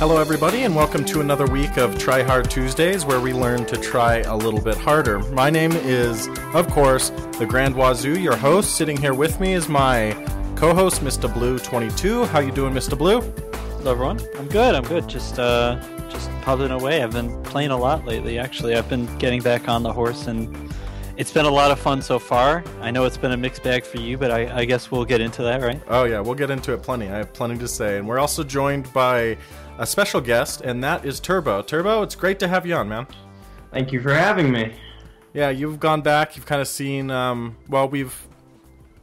Hello everybody and welcome to another week of Tryhard Tuesdays where we learn to try a little bit harder. My name is, of course, the Grand Wazoo, your host. Sitting here with me is my co-host, Mr. Blue22. How you doing, Mr. Blue? Hello everyone. I'm good. Just pubbing away. I've been playing a lot lately, actually. I've been getting back on the horse and it's been a lot of fun so far. I know it's been a mixed bag for you, but I guess we'll get into that, right? Oh yeah, we'll get into it plenty. I have plenty to say. And we're also joined by a special guest, and that is Turbo. Turbo, it's great to have you on, man. Thank you for having me. Yeah, you've gone back. You've kind of seen, we've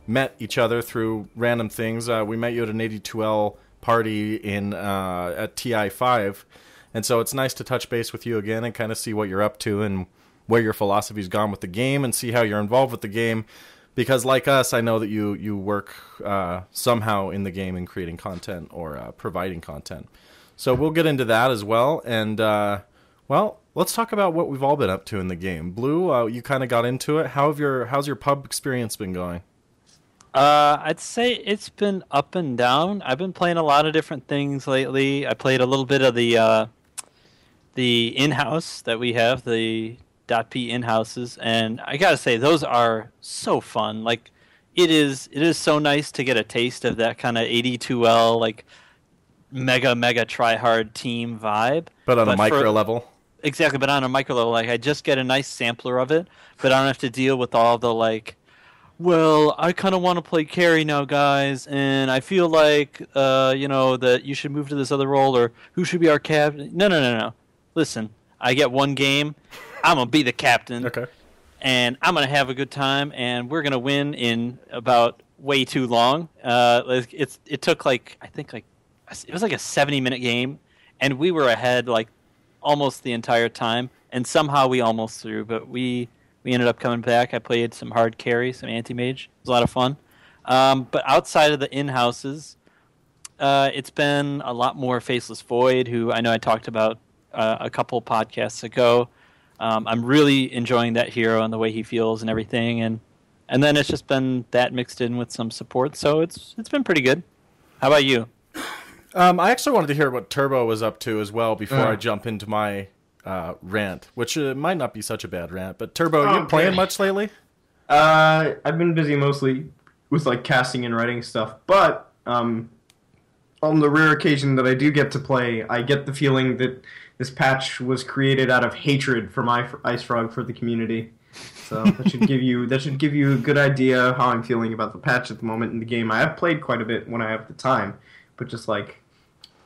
met each other through random things. We met you at an 82L party at TI5, and so it's nice to touch base with you again and kind of see what you're up to and where your philosophy's gone with the game and see how you're involved with the game. Because like us, I know that you work somehow in the game in creating content or providing content. So we'll get into that as well. And, let's talk about what we've all been up to in the game. Blue, you kind of got into it. How's your pub experience been going? I'd say it's been up and down. I've been playing a lot of different things lately. I played a little bit of the in-house that we have, the Dotp in-houses, and I gotta say, those are so fun. Like, it is so nice to get a taste of that kind of 82L, like, mega tryhard team vibe, but on a micro level. Exactly, but on a micro level, like I just get a nice sampler of it, but I don't have to deal with all the like, well, I kind of want to play carry now, guys, and I feel like that you should move to this other role, or who should be our captain. No. Listen, I get one game, I'm gonna be the captain, okay, and I'm gonna have a good time, and we're gonna win in about way too long. It took it was like a 70-minute game, and we were ahead like almost the entire time, and somehow we almost threw, but we ended up coming back. I played some hard carry, some anti-mage. It was a lot of fun. But outside of the in-houses, it's been a lot more Faceless Void, who I know I talked about a couple podcasts ago. I'm really enjoying that hero and the way he feels and everything, and then it's just been that mixed in with some support, so it's been pretty good. How about you? I actually wanted to hear what Turbo was up to as well before I jump into my rant, which might not be such a bad rant. But Turbo, you playing much lately? I've been busy mostly with like casting and writing stuff, but on the rare occasion that I do get to play, I get the feeling that this patch was created out of hatred for my Ice Frog for the community. So that should give you a good idea of how I'm feeling about the patch at the moment in the game. I have played quite a bit when I have the time, but just like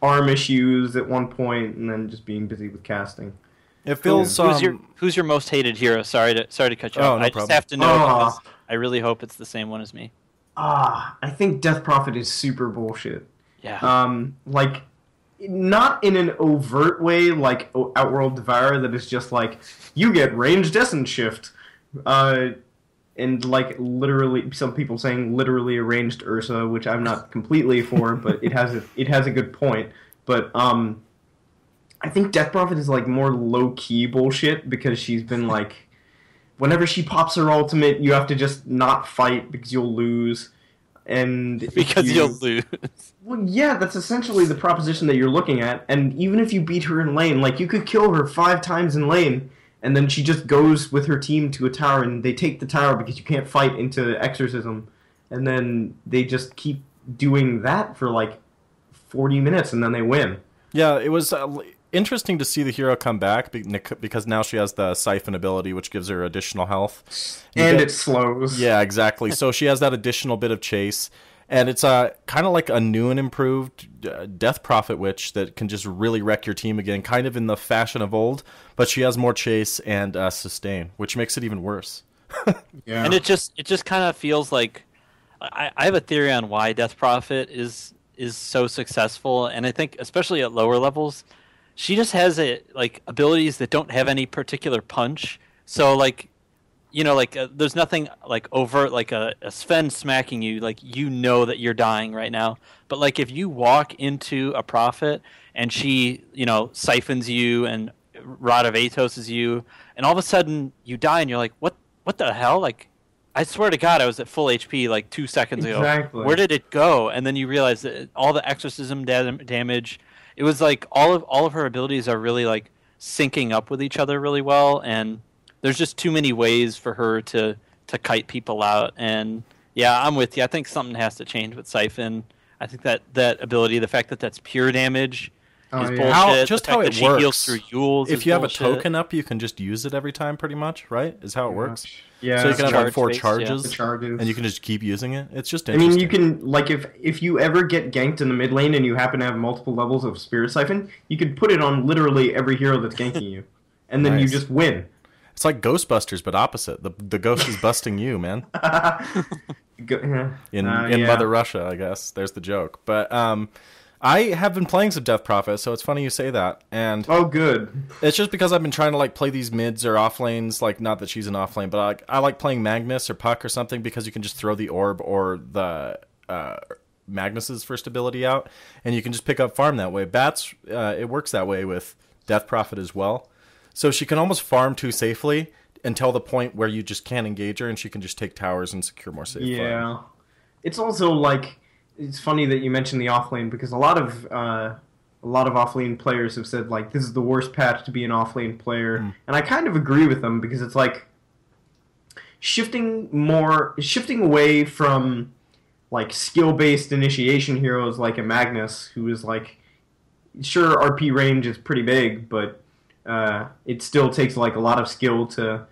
arm issues at one point, and then just being busy with casting. It feels. Who's your most hated hero? Sorry to cut you off. No I problem. Just have to know because I really hope it's the same one as me. I think Death Prophet is super bullshit. Yeah. Like, not in an overt way, like Outworld Devourer, that is just like you get ranged Essence Shift, and like literally, some people saying literally a ranged Ursa, which I'm not completely for, but it has a good point. But I think Death Prophet is like more low key bullshit because she's been like, whenever she pops her ultimate, you have to just not fight because you'll lose. And you'll lose. Well, yeah, that's essentially the proposition that you're looking at. And even if you beat her in lane, like you could kill her 5 times in lane, and then she just goes with her team to a tower, and they take the tower because you can't fight into Exorcism. And then they just keep doing that for like 40 minutes, and then they win. Yeah, it was interesting to see the hero come back because now she has the Siphon ability, which gives her additional health. It slows. Yeah, exactly. So she has that additional bit of chase. And it's kind of like a new and improved Death Prophet Witch that can just really wreck your team again, kind of in the fashion of old. But she has more chase and sustain, which makes it even worse. Yeah. And it just kind of feels like I have a theory on why Death Prophet is so successful, and I think especially at lower levels, she just has abilities that don't have any particular punch. So like, there's nothing like overt, like a Sven smacking you, like that you're dying right now. But like if you walk into a Prophet and she, siphons you and Rod of Athos you, and all of a sudden you die and you're like, what the hell? Like, I swear to God, I was at full HP like 2 seconds ago. Exactly. Where did it go? And then you realize that all the exorcism damage it was like all of her abilities are really like syncing up with each other really well, and there's just too many ways for her to kite people out. And yeah, I'm with you. I think something has to change with Siphon. I think that ability, the fact that that's pure damage, is bullshit. Just the fact how it that she works. heals through Yules If is you have bullshit. a token up, you can just use it every time, pretty much, right? Is how it works. Yeah. So you can have like 4 charge-based, charges, The charges. and you can just keep using it. It's just I interesting. mean, you can, like, if you ever get ganked in the mid lane and you happen to have multiple levels of Spirit Siphon, you could put it on literally every hero that's ganking you. And then you Nice. just win. It's like Ghostbusters, but opposite. The ghost is busting you, man. In Yeah. Mother Russia, I guess. There's the joke. But I have been playing some Death Prophet, so it's funny you say that. And Oh, good. it's just because I've been trying to like play these mids or off lanes. Like, not that she's an off lane, but I like playing Magnus or Puck or something because you can just throw the orb or the Magnus's first ability out, and you can just pick up farm that way. Bats, it works that way with Death Prophet as well. So she can almost farm too safely until the point where you just can't engage her, and she can just take towers and secure more safe Yeah. farm. It's also, like, it's funny that you mentioned the offlane, because a lot of offlane players have said, like, this is the worst patch to be an offlane player. And I kind of agree with them, because it's like shifting away from like skill-based initiation heroes like a Magnus, who is like, sure, RP range is pretty big, but it still takes like a lot of skill to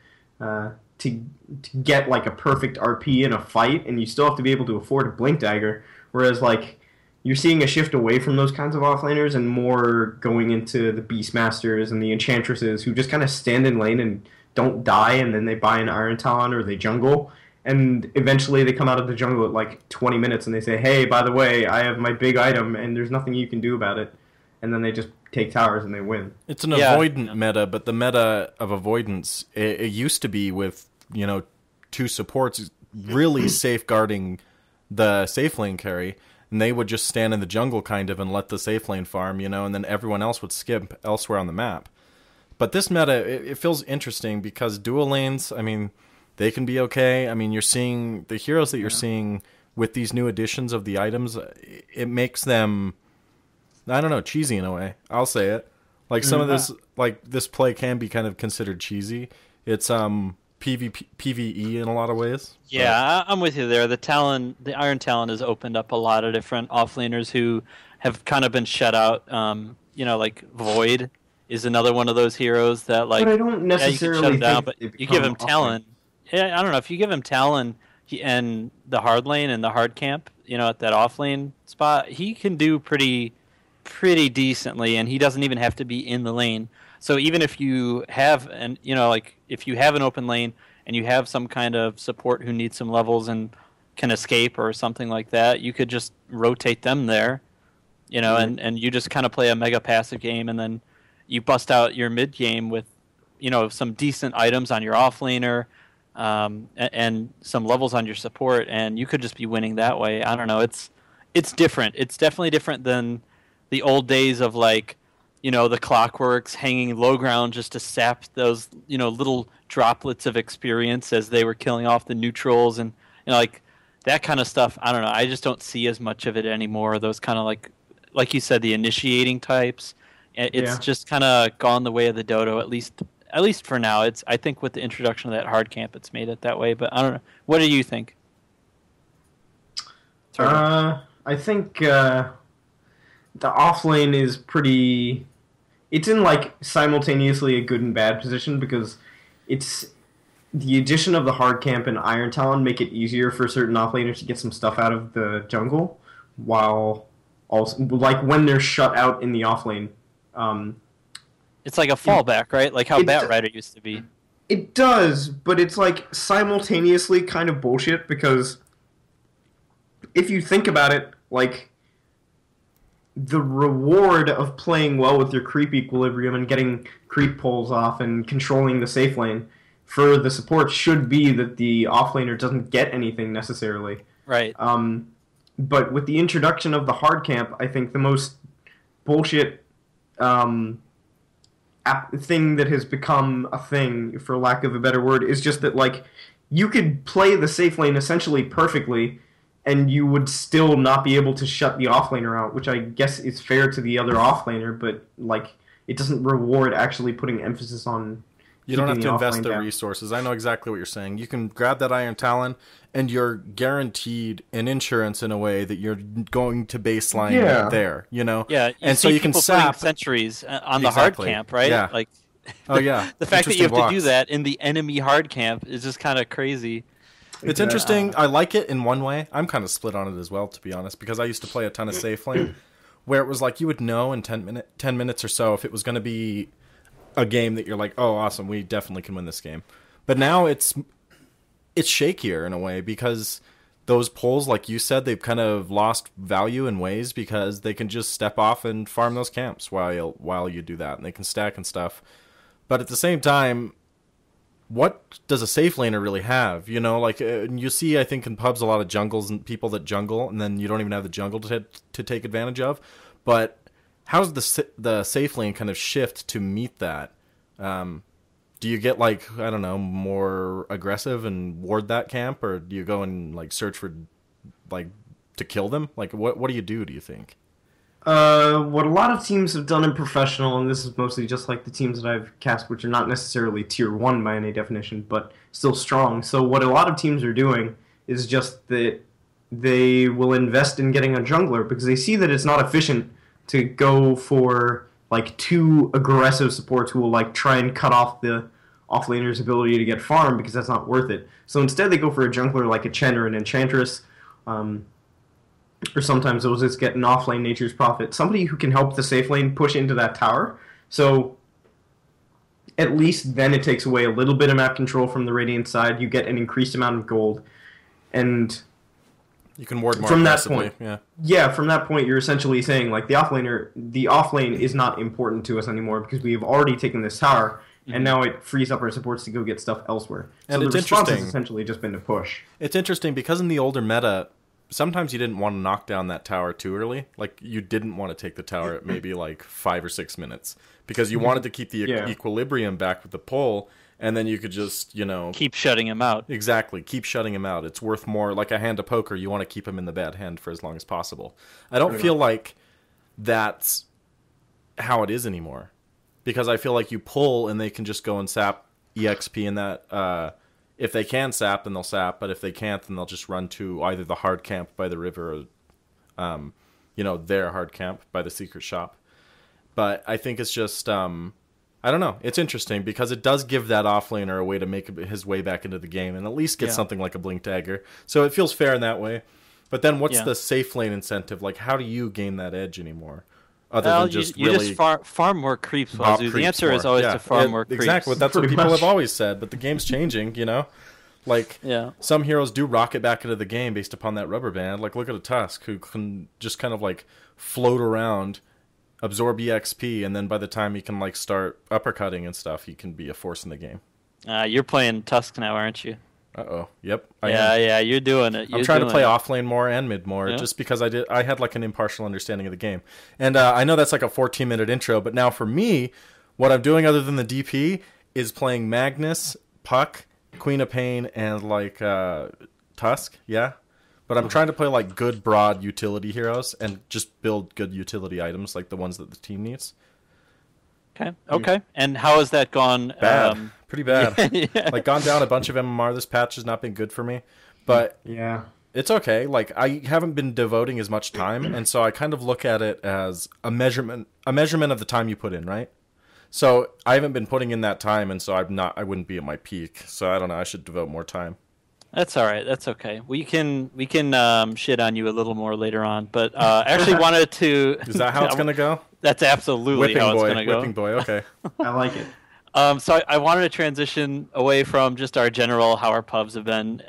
get like a perfect RP in a fight, and you still have to be able to afford a Blink Dagger. Whereas like you're seeing a shift away from those kinds of offlaners and more going into the Beastmasters and the Enchantresses, who just kind of stand in lane and don't die, and then they buy an Iron Talon or they jungle, and eventually they come out of the jungle at like 20 minutes and they say, hey, by the way, I have my big item and there's nothing you can do about it. And then they just take towers and they win. It's an avoidant meta, but the meta of avoidance, it used to be with, 2 supports really safeguarding the safe lane carry, and they would just stand in the jungle kind of and let the safe lane farm, and then everyone else would skip elsewhere on the map. But this meta, it feels interesting because dual lanes, I mean, they can be okay. I mean, you're seeing the heroes that you're seeing with these new additions of the items, it makes them, I don't know, cheesy in a way. I'll say it. Like some of this, like this play can be kind of considered cheesy. It's PvE in a lot of ways. Yeah, I'm with you there. The Iron Talon has opened up a lot of different offlaners who have kind of been shut out. Like Void is another one of those heroes that, like, but I don't necessarily you can shut him down, think but you give him Talon. Yeah, I don't know, if you give him Talon and the hard lane and the hard camp, at that off lane spot, he can do pretty decently, and he doesn't even have to be in the lane. So even if you have if you have an open lane and you have some kind of support who needs some levels and can escape or something like that, you could just rotate them there, and you just kind of play a mega passive game, and then you bust out your mid game with, some decent items on your offlaner, and some levels on your support, and you could just be winning that way. I don't know. It's different. It's definitely different than the old days of, like, the Clockworks hanging low ground just to sap those, little droplets of experience as they were killing off the neutrals, and like that kind of stuff. I don't know. I just don't see as much of it anymore. Those kind of like you said, the initiating types. It's just kind of gone the way of the dodo, at least for now. I think with the introduction of that hard camp, it's made it that way. But I don't know. What do you think? I think the off lane is pretty. It's in like simultaneously a good and bad position, because it's the addition of the hard camp and Iron Talon make it easier for certain offlaners to get some stuff out of the jungle, while also like when they're shut out in the off lane. It's like a fallback, right? Like how Batrider used to be. It does, but it's like simultaneously kind of bullshit, because if you think about it, like, the reward of playing well with your creep equilibrium and getting creep pulls off and controlling the safe lane for the support should be that the offlaner doesn't get anything necessarily. Right. But with the introduction of the hard camp, I think the most bullshit thing that has become a thing, for lack of a better word, is just that, like, you could play the safe lane essentially perfectly and you would still not be able to shut the offlaner out, which I guess is fair to the other offlaner, but like it doesn't reward actually putting emphasis on. You don't have keeping to invest the offlane down. resources. I know exactly what you're saying. You can grab that Iron Talon, and you're guaranteed an insurance in a way that you're going to baseline there. You know. Yeah, and so you can sap sentries on the hard camp, right? Yeah. Like. Oh yeah. The fact that you have blocks. to do that in the enemy hard camp is just kind of crazy. It's interesting. I like it in one way. I'm kind of split on it as well, to be honest, because I used to play a ton of safe lane, where it was like you would know in 10 minutes or so if it was going to be a game that you're like, oh, awesome, we definitely can win this game. But now it's shakier in a way because those pulls, like you said, they've kind of lost value in ways because they can just step off and farm those camps while you do that, and they can stack and stuff. But at the same time, what does a safe laner really have? You know, like you see, I think in pubs a lot of jungles and people that jungle, and then you don't even have the jungle to take advantage of. But how's the safe lane kind of shift to meet that? Do you get like, I don't know, more aggressive and ward that camp, or do you go and like search for like to kill them? Like what do you think? What a lot of teams have done in professional, and this is mostly just like the teams that I've cast, which are not necessarily tier 1 by any definition, but still strong. So what a lot of teams are doing is just that they will invest in getting a jungler because they see that it's not efficient to go for like 2 aggressive supports who will like try and cut off the offlaner's ability to get farm because that's not worth it. So instead they go for a jungler like a Chen or an Enchantress, or sometimes those just get an offlane Nature's Prophet. Somebody who can help the safe lane push into that tower. So at least then it takes away a little bit of map control from the Radiant side. You get an increased amount of gold. And you can ward more from that aggressively. point, yeah, from that point you're essentially saying like the offlane is not important to us anymore because we have already taken this tower. And now it frees up our supports to go get stuff elsewhere. And so it's the response interesting. has essentially just been to push. It's interesting because in the older meta, sometimes you didn't want to knock down that tower too early. Like, you didn't want to take the tower at maybe like 5 or 6 minutes because you wanted to keep the equilibrium back with the pull, and then you could just, you know... keep shutting him out. Exactly. Keep shutting him out. It's worth more. Like a hand of poker, you want to keep him in the bad hand for as long as possible. I don't feel like that's how it is anymore. Because I feel like you pull and they can just go and sap EXP in that... if they can sap, then they'll sap. But if they can't, then they'll just run to either the hard camp by the river or, their hard camp by the secret shop. But I think it's just, I don't know. It's interesting because it does give that offlaner a way to make his way back into the game and at least get something like a Blink Dagger. So it feels fair in that way. But then what's the safe lane incentive? Like, how do you gain that edge anymore? Other than just you really just farm more creeps, Wazoo. The answer is always to farm more creeps. Exactly. That's what people have always said, but the game's changing, you know? Like, some heroes do rocket back into the game based upon that rubber band. Like, look at a Tusk who can just kind of, like, float around, absorb EXP, and then by the time he can, like, start uppercutting and stuff, he can be a force in the game. You're playing Tusk now, aren't you? Uh-oh. Yep. Yeah, you're doing it. I'm trying to play offlane more and mid more, just because I had like an impartial understanding of the game. And I know that's like a 14-minute intro, but now for me, what I'm doing other than the DP is playing Magnus, Puck, Queen of Pain, and like Tusk, But I'm trying to play like good broad utility heroes and just build good utility items like the ones that the team needs. Okay. And how has that gone? Bad. Pretty bad. Like, gone down a bunch of MMR. This patch has not been good for me. But it's okay. Like, I haven't been devoting as much time, and so I kind of look at it as a measurement of the time you put in, right? So I haven't been putting in that time, and so I wouldn't be at my peak. So I don't know. I should devote more time. That's all right. That's okay. We can shit on you a little more later on, but actually wanted to. Is that how it's gonna go? That's absolutely how it's gonna go. Whipping boy. Okay. I like it. So I wanted to transition away from just our general how our pubs have been,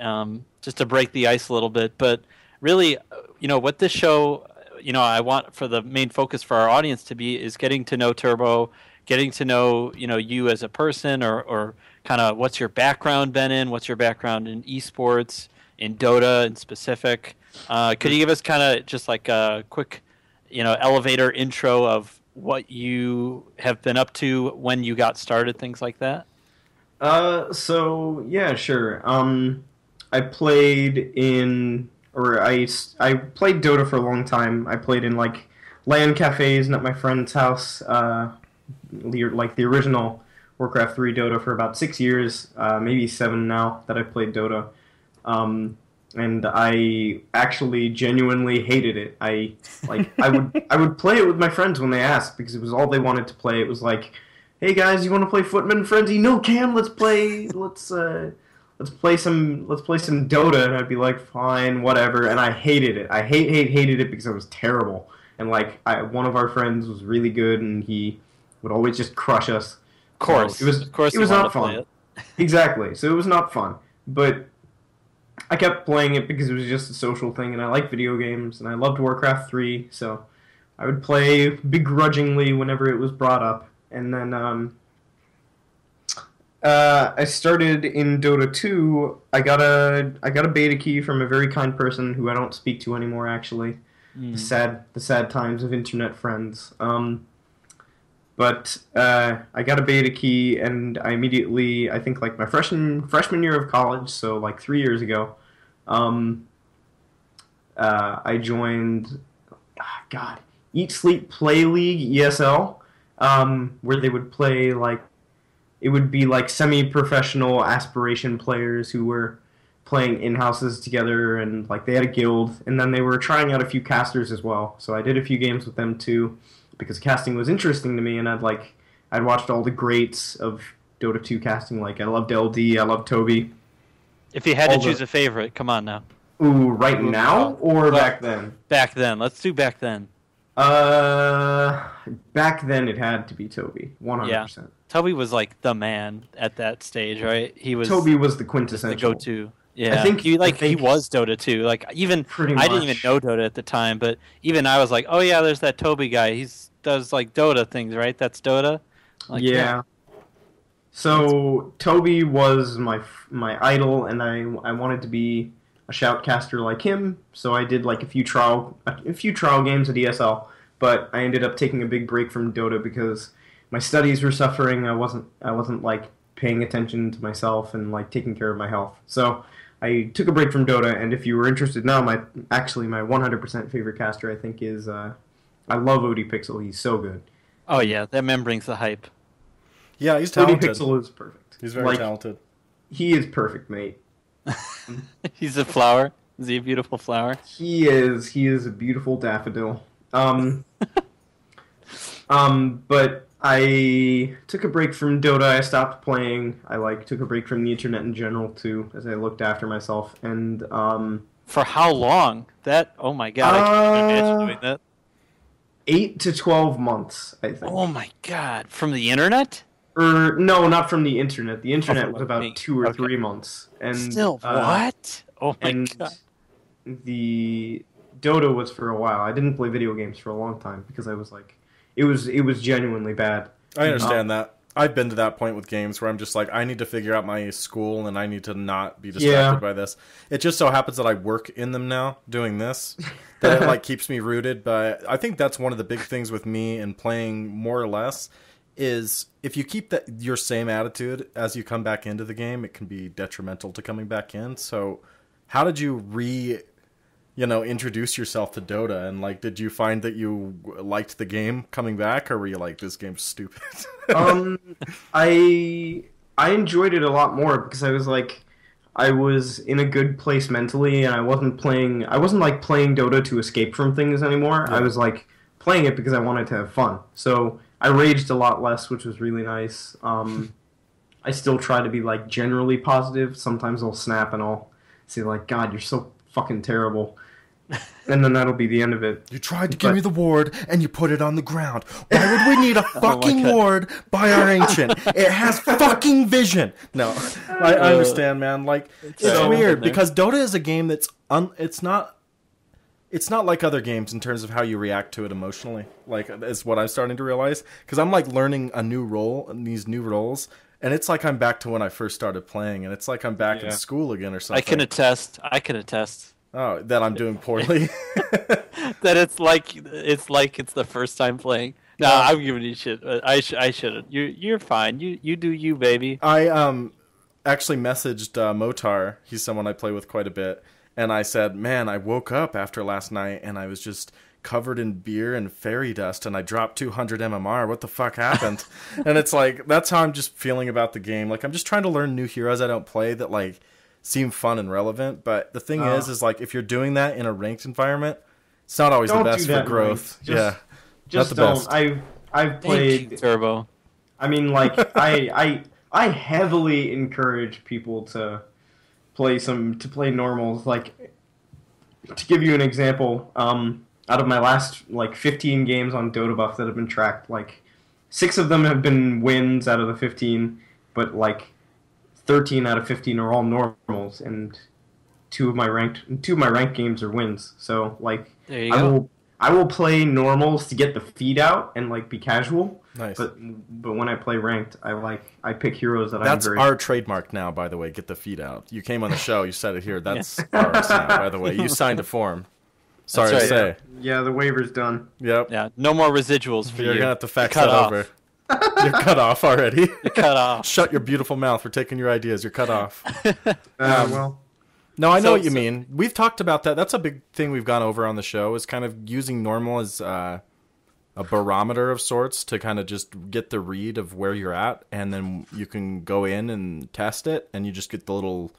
just to break the ice a little bit. But really, what this show, I want for the main focus for our audience to be is getting to know Turbo, getting to know you as a person, or kind of what's your background been in, what's your background in esports, in Dota in specific. Could you give us kind of just like a quick, elevator intro of what you have been up to when you got started, things like that? So yeah, sure. I played in I played Dota for a long time. I played in like LAN cafes and at my friend's house, like the original Warcraft 3 Dota for about 6 years, maybe 7 now that I've played Dota. And I actually genuinely hated it. I would play it with my friends when they asked because it was all they wanted to play. It was like, hey guys, you want to play Footman Frenzy? No, Cam, let's play some Dota. And I'd be like, fine, whatever. And I hated it. I hated it because it was terrible. And like one of our friends was really good, and he would always just crush us. Of course, so it was not fun. Exactly. So it was not fun, but I kept playing it because it was just a social thing, and I like video games, and I loved Warcraft 3, so I would play begrudgingly whenever it was brought up. And then I started in Dota 2. I got a beta key from a very kind person who I don't speak to anymore, actually. The sad times of internet friends. But I got a beta key, and I immediately, I think like my freshman year of college, so like 3 years ago, I joined, Eat Sleep Play League, ESL, where they would play like, it would be like semi-professional aspiration players who were playing in-houses together, and like they had a guild, and then they were trying out a few casters as well, so I did a few games with them too, because casting was interesting to me, and I'd watched all the greats of Dota 2 casting. Like I loved LD, I loved Toby. If you had to choose a favorite, come on now. Ooh, right now or back then? Back then. Let's do back then. Back then it had to be Toby, 100%. Yeah. Toby was like the man at that stage, right? Toby was the quintessential the go-to. Yeah, I think he was Dota too. Like even I didn't even know Dota at the time, but even I was like, oh yeah, there's that Toby guy. He does like Dota things, right? That's Dota. Like, yeah. So Toby was my idol, and I wanted to be a shoutcaster like him. So I did like a few trial games at ESL, but I ended up taking a big break from Dota because my studies were suffering. I wasn't like paying attention to myself and like taking care of my health. So I took a break from Dota, and if you were interested now, my 100% favorite caster I think is I love ODPixel. He's so good. Oh yeah, that man brings the hype. Yeah, he's talented. ODPixel is perfect. He's very talented. He is perfect, mate. He's a flower. Is he a beautiful flower? He is. He is a beautiful daffodil. But I took a break from Dota. I stopped playing. I took a break from the internet in general too, as I looked after myself. And for how long? Oh my god! I can't imagine doing that. 8 to 12 months, I think. Oh my god! From the internet? No, not from the internet. The internet was about 2 or 3 months. And still, what? Oh my god! The Dota was for a while. I didn't play video games for a long time because I was like, it was genuinely bad. I understand that. I've been to that point with games where I'm just like, I need to figure out my school and I need to not be distracted by this. It just so happens that I work in them now, doing this, that it like keeps me rooted. But I think that's one of the big things with me and playing more or less is if you keep your same attitude as you come back into the game, it can be detrimental to coming back in. So how did you introduce yourself to Dota, and like, did you find that you liked the game coming back, or were you like, this game's stupid? I enjoyed it a lot more because I was like, I was in a good place mentally, and I wasn't like playing Dota to escape from things anymore. Yeah. I was like playing it because I wanted to have fun. So I raged a lot less, which was really nice. I still try to be like generally positive. Sometimes I'll snap and I'll say like, God, you're so fucking terrible. And then that'll be the end of it. You tried to give me the ward, and you put it on the ground. Why would we need a fucking ward by our ancient? It has fucking vision. No, I understand, man. Like, it's weird because Dota is a game that's it's not like other games in terms of how you react to it emotionally. Like, is what I'm starting to realize, because I'm like learning a new role in these new roles. And it's like I'm back to when I first started playing, and it's like I'm back in school again or something. I can attest. Oh, that I'm doing poorly. That it's like it's the first time playing. No, I'm giving you shit. I shouldn't. You're fine. You do you, baby. I actually messaged Motar. He's someone I play with quite a bit, And I said, man, I woke up after last night and I was just covered in beer and fairy dust and I dropped 200 MMR. What the fuck happened? And it's like, that's how I'm just feeling about the game. Like, I'm just trying to learn new heroes I don't play that, like, seem fun and relevant. But the thing is like, if you're doing that in a ranked environment, it's not always the best for growth. Just not the don't. best. I've played Turbo. I mean, like, I heavily encourage people to play normals. Like, to give you an example, out of my last, like, 15 games on Dota Buff that have been tracked, like, 6 of them have been wins out of the 15, but, like, 13 out of 15 are all normals, and two of my ranked games are wins. So, like, there you go. I will play normals to get the feed out and, like, be casual. Nice. But when I play ranked, I pick heroes that's our trademark now, by the way. Get the feed out. You came on the show. You said it here. That's ours now, by the way. You signed a form. Sorry to say. Yeah, the waiver's done. Yep. Yeah, no more residuals for you. You're gonna have to fax that over. You're cut off already. You're cut off. Shut your beautiful mouth. We're taking your ideas. You're cut off. Well. No, I know what you mean. We've talked about that. That's a big thing we've gone over on the show, is kind of using normal as a barometer of sorts to kind of just get the read of where you're at, and then you can go in and test it, and you just get the little,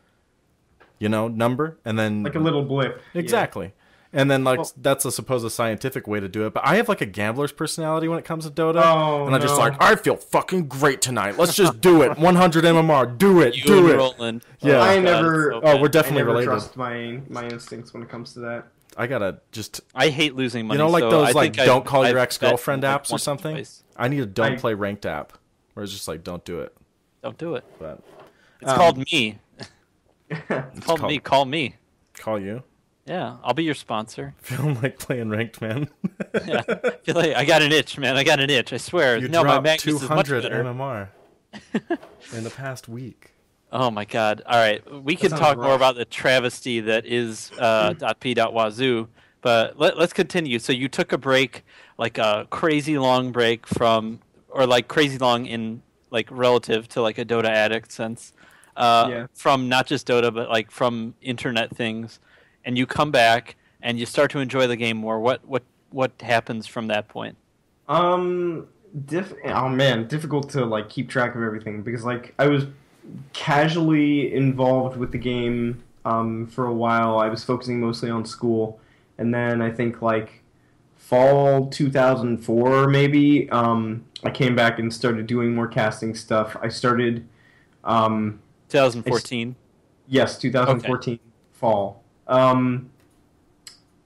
number, and then... Like a little blip. Exactly. Yeah. And then, like, that's, I suppose, a scientific way to do it. But I have, like, a gambler's personality when it comes to Dota. And I'm just like, I feel fucking great tonight. Let's just do it. 100 MMR. Do it. Do it. Roland. Yeah. We're definitely related. I trust my instincts when it comes to that. I gotta just... I hate losing money. Like so those, like, don't call your ex-girlfriend like apps or something? I need a don't play ranked app. Where it's just like, don't do it. Don't do it. But it's called me. It's called me. Call me. Call you? Yeah, I'll be your sponsor. Feeling like playing ranked, man. Yeah, feel like I got an itch, man. I got an itch. I swear. You no, my dropped Magnus 200 is much better. MMR in the past week. Oh my god! All right, we can talk more about the travesty that is .p.wazoo, but let's continue. So you took a break, like a crazy long break from, or like crazy long in like relative to like a Dota addict sense, from not just Dota but like from internet things. And you come back and you start to enjoy the game more. What happens from that point? Difficult to like keep track of everything because like I was casually involved with the game for a while. I was focusing mostly on school, and then I think like fall 2004 maybe I came back and started doing more casting stuff. I started 2014. Yes, 2014 fall.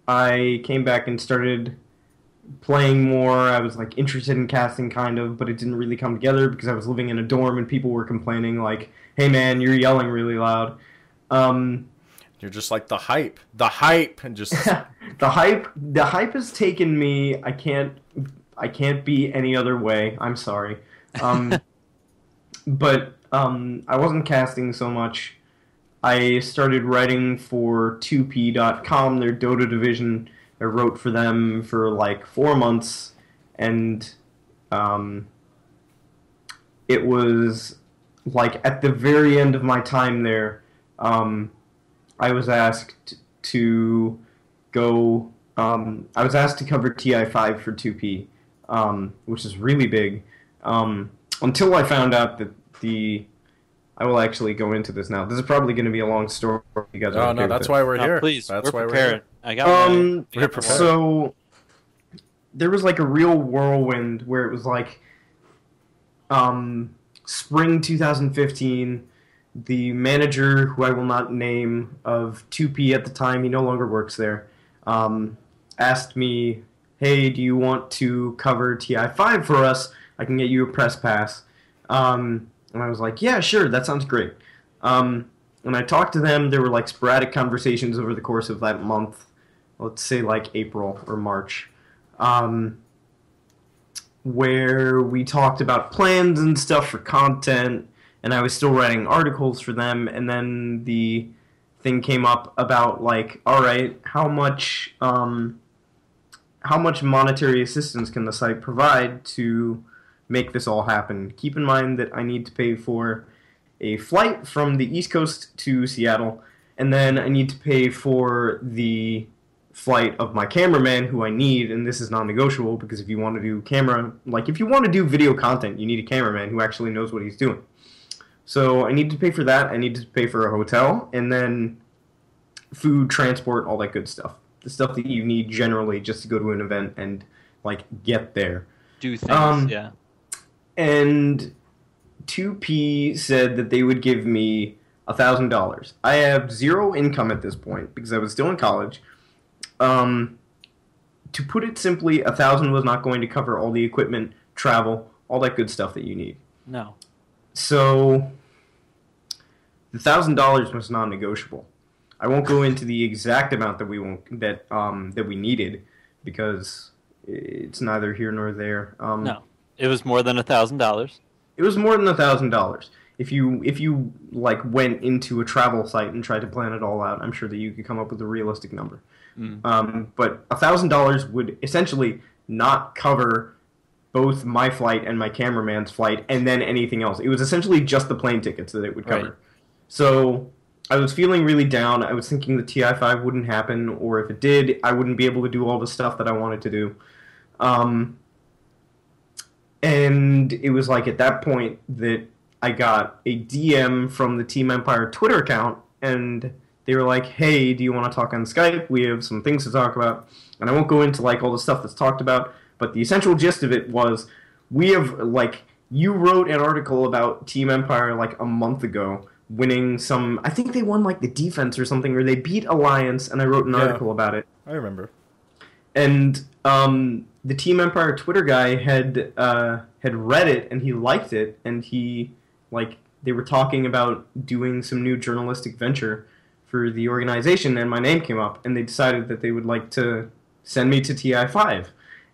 I came back and started playing more. I was like interested in casting kind of, but it didn't really come together because I was living in a dorm and people were complaining like, "Hey man, you're yelling really loud." You're just like the hype, and just the hype has taken me. I can't be any other way. I'm sorry. But I wasn't casting so much. I started writing for 2p.com, their Dota division. I wrote for them for like 4 months, and it was like at the very end of my time there, I was asked to go. I was asked to cover TI5 for 2p, which is really big. Until I found out that I will actually go into this now. This is probably going to be a long story. You guys are no, that's why we're here. Please, that's we're why prepared. we're here. We're prepared. So there was like a real whirlwind where it was like spring 2015. The manager, who I will not name, of 2P at the time, he no longer works there, asked me, "Hey, do you want to cover TI5 for us? I can get you a press pass." And I was like, "Yeah, sure, that sounds great." When I talked to them, there were like sporadic conversations over the course of that month, let's say like April or March, where we talked about plans and stuff for content, and I was still writing articles for them, and then the thing came up about like, all right, how much monetary assistance can the site provide to make this all happen? Keep in mind that I need to pay for a flight from the East Coast to Seattle, and then I need to pay for the flight of my cameraman who I need, and this is non-negotiable because if you want to do if you want to do video content, you need a cameraman who actually knows what he's doing. So I need to pay for that, I need to pay for a hotel, and then food, transport, all that good stuff. The stuff that you need generally just to go to an event and, like, get there. Do things, yeah. And 2P said that they would give me $1,000. I have zero income at this point because I was still in college. To put it simply, $1,000 was not going to cover all the equipment, travel, all that good stuff that you need. No. So the $1,000 was non-negotiable. I won't go into the exact amount that we needed because it's neither here nor there. No, it was more than $1,000. It was more than $1,000. If you like went into a travel site and tried to plan it all out, I'm sure that you could come up with a realistic number. But $1,000 would essentially not cover both my flight and my cameraman's flight, and then anything else. It was essentially just the plane tickets that it would cover. Right. So I was feeling really down. I was thinking the TI-5 wouldn't happen, or if it did, I wouldn't be able to do all the stuff that I wanted to do. And it was like at that point that I got a DM from the Team Empire Twitter account, and they were like, hey, do you want to talk on Skype? We have some things to talk about. And I won't go into like all the stuff that's talked about, but the essential gist of it was we have, like, you wrote an article about Team Empire like a month ago, winning some, I think they won like the defense or something, or they beat Alliance, and I wrote an article about it. I remember. And the Team Empire Twitter guy had read it, and he liked it, and he, like, they were talking about doing some new journalistic venture for the organization, and my name came up, and they decided that they would like to send me to TI-5.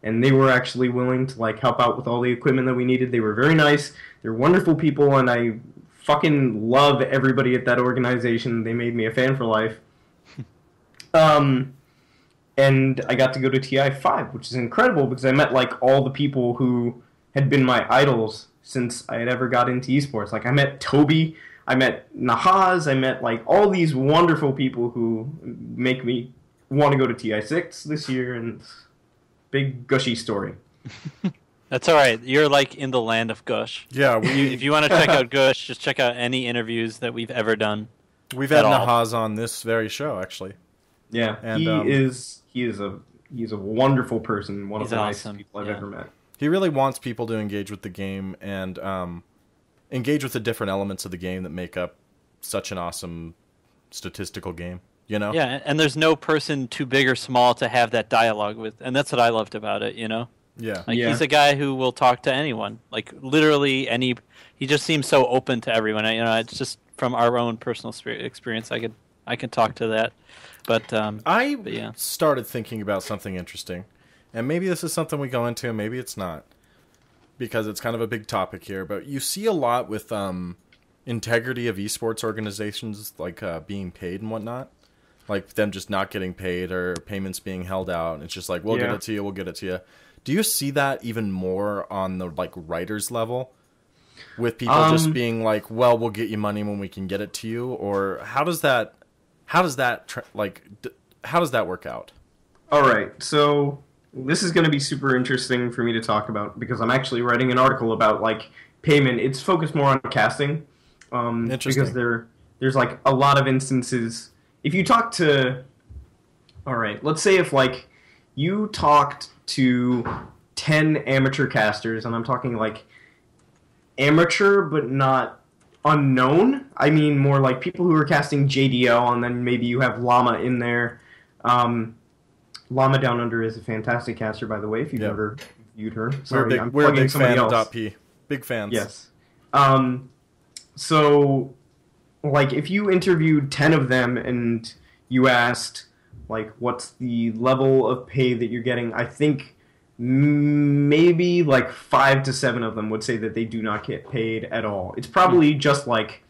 And they were actually willing to, like, help out with all the equipment that we needed. They were very nice. They're wonderful people, and I fucking love everybody at that organization. They made me a fan for life. And I got to go to TI-5, which is incredible because I met, like, all the people who had been my idols since I had ever got into esports. Like, I met Toby, I met Nahaz, I met, like, all these wonderful people who make me want to go to TI-6 this year, and big gushy story. That's all right. You're, like, in the land of Gush. Yeah. If you want to check out Gush, just check out any interviews that we've ever done. We've had Nahaz on this very show, actually. Yeah, and he is a wonderful person, one of the nicest people I've ever met. He really wants people to engage with the game and engage with the different elements of the game that make up such an awesome statistical game, you know? Yeah, and there's no person too big or small to have that dialogue with, and that's what I loved about it, you know? Yeah. Like, he's a guy who will talk to anyone, like, literally any. He just seems so open to everyone. You know, it's just from our own personal experience. I can talk to that. But I yeah. started thinking about something interesting, and maybe this is something we go into, maybe it's not, because it's kind of a big topic here. But you see a lot with integrity of esports organizations, like being paid and whatnot, like them just not getting paid or payments being held out. And it's just like, we'll get it to you, we'll get it to you. Do you see that even more on the like writers level, with people just being like, well, we'll get you money when we can get it to you, or how does that work out? All right, so this is going to be super interesting for me to talk about because I'm actually writing an article about like payment. It's focused more on casting, because there's like a lot of instances. If you talk to, all right, let's say if like you talked to 10 amateur casters, and I'm talking like amateur but not unknown. I mean more like people who are casting JDL, and then maybe you have Llama in there. Llama Down Under is a fantastic caster, by the way, if you've ever viewed her. Sorry, we're a big fan of Dotp. Big fans. Yes. So, like, if you interviewed 10 of them and you asked, like, what's the level of pay that you're getting, I think maybe like 5 to 7 of them would say that they do not get paid at all. It's probably just like,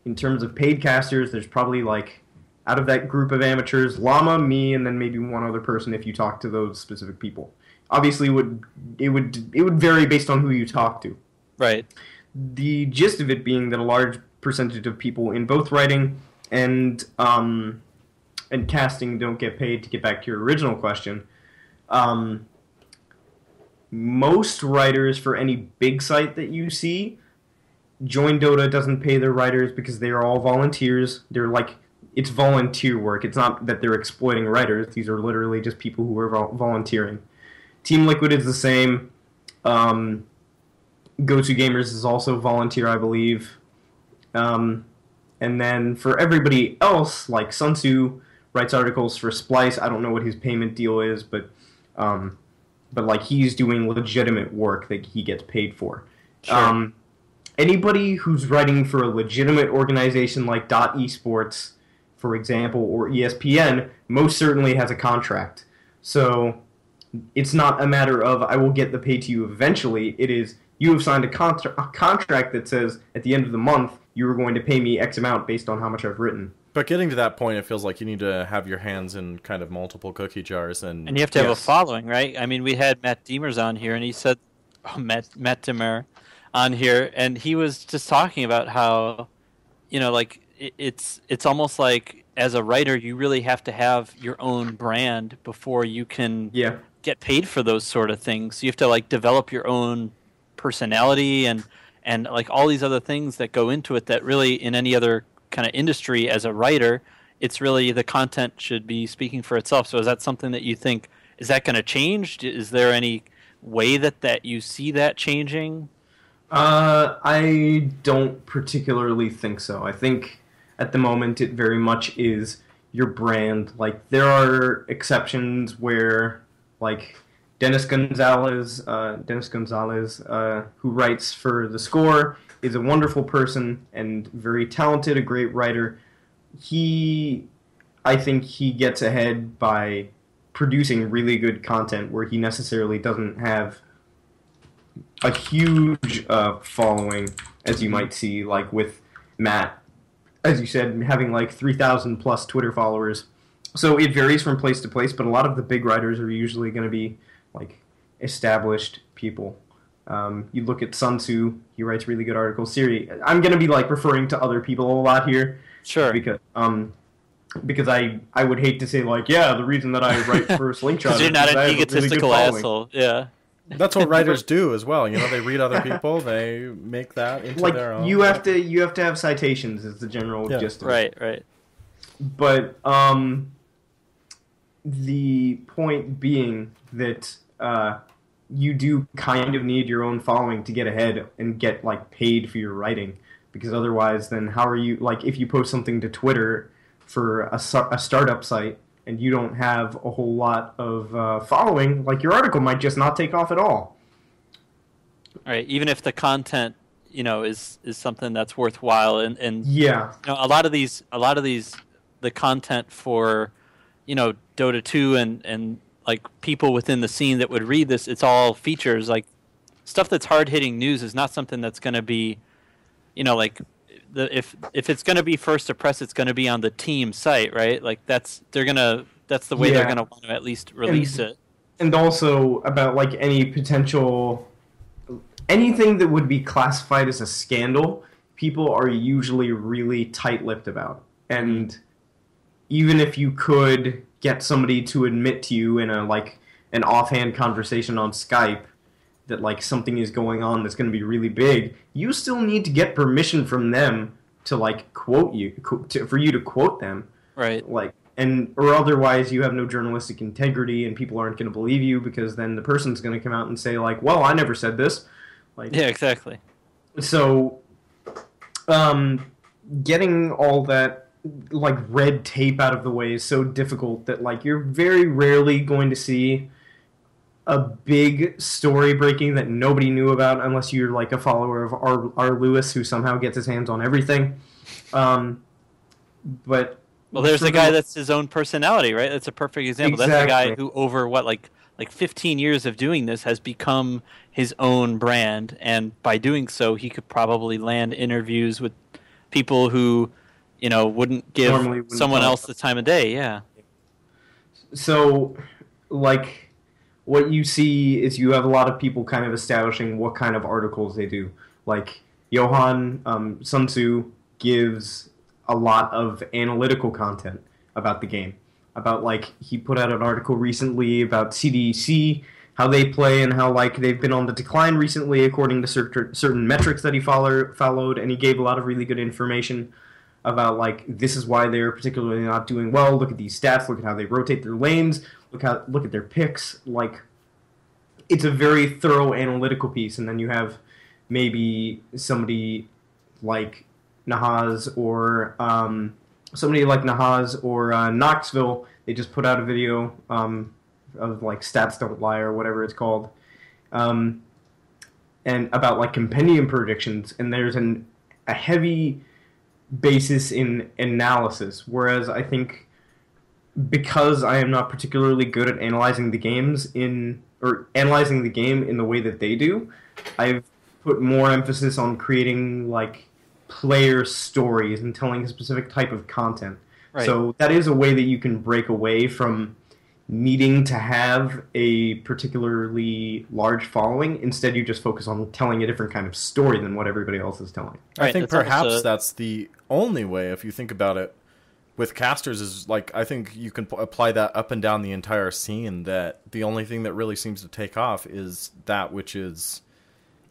in terms of paid casters, there's probably like, out of that group of amateurs, Llama, me, and then maybe one other person if you talk to those specific people. Obviously, it would vary based on who you talk to. Right. The gist of it being that a large percentage of people in both writing and casting don't get paid. To get back to your original question, most writers for any big site that you see, Join Dota doesn't pay their writers because they are all volunteers. They're like, it's volunteer work. It's not that they're exploiting writers. These are literally just people who are volunteering. Team Liquid is the same. GoToGamers is also volunteer, I believe. And then for everybody else, like Sun Tzu writes articles for Splice. I don't know what his payment deal is, but like he's doing legitimate work that he gets paid for. Sure. Anybody who's writing for a legitimate organization like Esports, for example, or ESPN, most certainly has a contract. So it's not a matter of I will get the pay to you eventually. It is you have signed a contract that says at the end of the month you are going to pay me X amount based on how much I've written. But getting to that point, it feels like you need to have your hands in kind of multiple cookie jars. And you have to have a following, right? I mean, we had Matt Demers on here, and he said, Matt Demer on here, and he was just talking about how, like, it's almost like as a writer, you really have to have your own brand before you can get paid for those sort of things. You have to, like, develop your own personality and like all these other things that go into it that really in any other kind of industry as a writer, it's really the content should be speaking for itself. So is that something that you think, is that going to change? Is there any way that you see that changing? I don't particularly think so. I think at the moment it very much is your brand. Like, there are exceptions where, like, Dennis Gonzalez, who writes for The Score, is a wonderful person and very talented, a great writer. I think he gets ahead by producing really good content where he necessarily doesn't have a huge following, as you might see, like with Matt, as you said, having like 3,000 plus Twitter followers. So it varies from place to place, but a lot of the big writers are usually going to be like established people. You look at Sun Tzu, he writes really good articles. Siri, I'm going to be like referring to other people a lot here. Sure. Because I would hate to say like, yeah, the reason that I write for Slingshot because you're not an egotistical asshole. Yeah. That's what writers do as well. They read other people, they make that into like, their own. You have to have citations is the general gist of it. Right. But the point being that you do kind of need your own following to get ahead and get like paid for your writing, because otherwise then how are you, like, if you post something to Twitter for a startup site and you don't have a whole lot of following, like, your article might just not take off at all. Right, even if the content is something that's worthwhile, and yeah, a lot of these the content for Dota 2 and like people within the scene that would read this, it's all features, like stuff that's hard-hitting news is not something that's going to be, like if it's going to be first to press, it's going to be on the team site, right? Like that's the way they're going to want to at least release it. And also about like anything that would be classified as a scandal, people are usually really tight-lipped about. And even if you could get somebody to admit to you in an offhand conversation on Skype that like something is going on that's going to be really big, you still need to get permission from them to like quote you, for you to quote them, right? Like, or otherwise you have no journalistic integrity and people aren't going to believe you, because then the person's going to come out and say like, well, I never said this. Like, yeah, exactly. So, getting all that like red tape out of the way is so difficult that like you're very rarely going to see a big story breaking that nobody knew about, unless you're like a follower of R. Lewis, who somehow gets his hands on everything. But there's a guy that's his own personality, right? That's a perfect example. Exactly. That's a guy who over like 15 years of doing this has become his own brand, and by doing so he could probably land interviews with people who wouldn't give someone else the time of day. Yeah. So, like, what you see is you have a lot of people kind of establishing what kind of articles they do. Like, Sun Tzu gives a lot of analytical content about the game. About, like, he put out an article recently about CDC, how they play, and how, like, they've been on the decline recently according to certain metrics that he followed, and he gave a lot of really good information about, like, this is why they're particularly not doing well. Look at these stats. Look at how they rotate their lanes. Look at their picks. Like, it's a very thorough analytical piece, and then you have maybe somebody like Nahaz or Knoxville. They just put out a video of, like, Stats Don't Lie or whatever it's called, and about, like, compendium predictions, and there's a heavy basis in analysis, whereas I think because I am not particularly good at analyzing the game in the way that they do, I've put more emphasis on creating, like, player stories and telling a specific type of content. Right. So that is a way that you can break away from needing to have a particularly large following. Instead, you just focus on telling a different kind of story than what everybody else is telling. I think perhaps that's the only way, if you think about it, with casters is, like, I think you can apply that up and down the entire scene, that the only thing that really seems to take off is that which is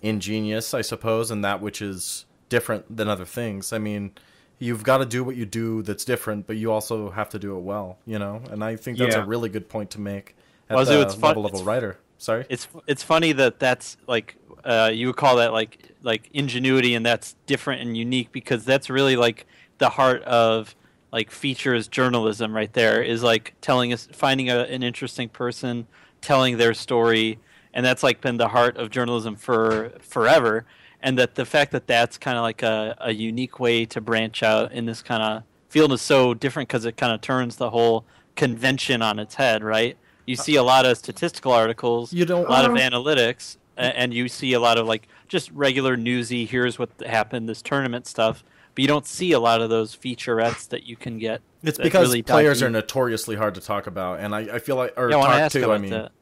ingenious, I suppose, and that which is different than other things. I mean, you've got to do what you do that's different, but you also have to do it well, you know? And I think that's a really good point to make at Wazoo, the level of a writer. Sorry? It's funny that's, like, you would call that, like ingenuity, and that's different and unique, because that's really, like, the heart of, like, features journalism right there, is, like, finding an interesting person, telling their story, and that's, like, been the heart of journalism for forever. And that the fact that that's kind of like a unique way to branch out in this kind of field is so different, because it kind of turns the whole convention on its head, right? You see a lot of statistical articles, a lot of analytics, and you see a lot of, like, just regular newsy, here's what happened, this tournament stuff, but you don't see a lot of those featurettes that you can get. It's because really players are notoriously hard to talk about, and I feel like, or talk to, I mean. That.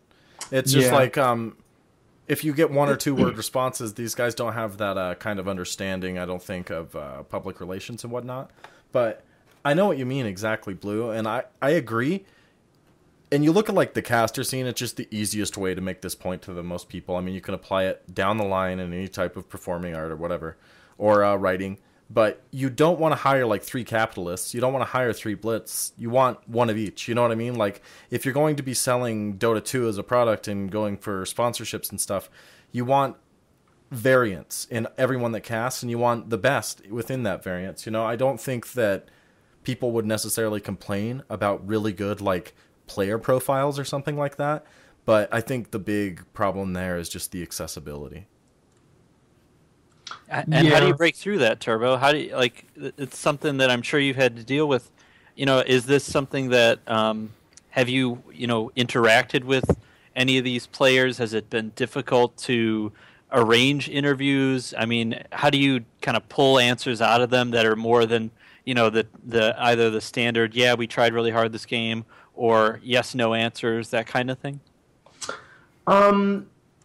It's just like, if you get one or two word responses, these guys don't have that kind of understanding, I don't think, of public relations and whatnot. But I know what you mean exactly, Blue, and I agree. And you look at, like, the caster scene, it's just the easiest way to make this point to the most people. I mean, you can apply it down the line in any type of performing art or whatever, or writing. But you don't want to hire, like, 3 capitalists. You don't want to hire 3 blitz. You want one of each. You know what I mean? Like, if you're going to be selling Dota 2 as a product and going for sponsorships and stuff, you want variance in everyone that casts, and you want the best within that variance. You know, I don't think that people would necessarily complain about really good, like, player profiles or something like that. But I think the big problem there is just the accessibility. And how do you break through that, Turbo? How do you, like, it's something that I'm sure you've had to deal with. You know, is this something that, have you, interacted with any of these players? Has it been difficult to arrange interviews? I mean, how do you kind of pull answers out of them that are more than, the either the standard, yeah, we tried really hard this game, or yes, no answers, that kind of thing?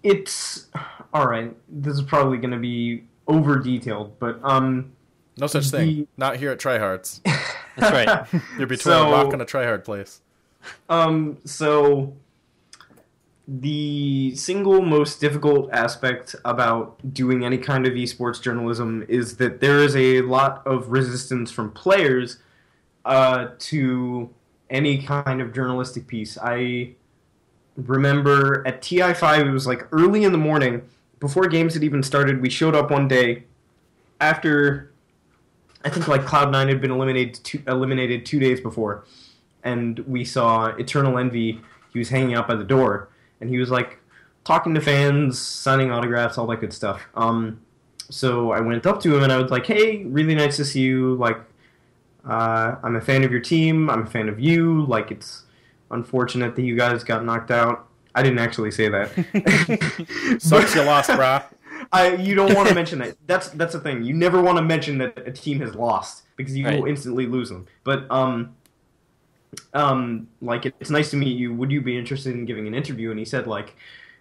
It's all right. This is probably going to be over detailed, but no such thing. Not here at Tryhards. That's right. You're between a rock and a Tryhard place. So the single most difficult aspect about doing any kind of esports journalism is that there is a lot of resistance from players to any kind of journalistic piece. I remember at TI5, it was like early in the morning, before games had even started. We showed up one day after, I think, like, Cloud9 had been eliminated 2 days before, and we saw Eternal Envy. He was hanging out by the door, and he was, like, talking to fans, signing autographs, all that good stuff. So I went up to him and I was like, "Hey, really nice to see you. Like, I'm a fan of your team. I'm a fan of you. Like, it's unfortunate that you guys got knocked out." I didn't actually say that. Sucks you lost, brah. You don't want to mention that. That's the thing. You never want to mention that a team has lost, because you will instantly lose them. But like, it's nice to meet you. Would you be interested in giving an interview? And he said, like,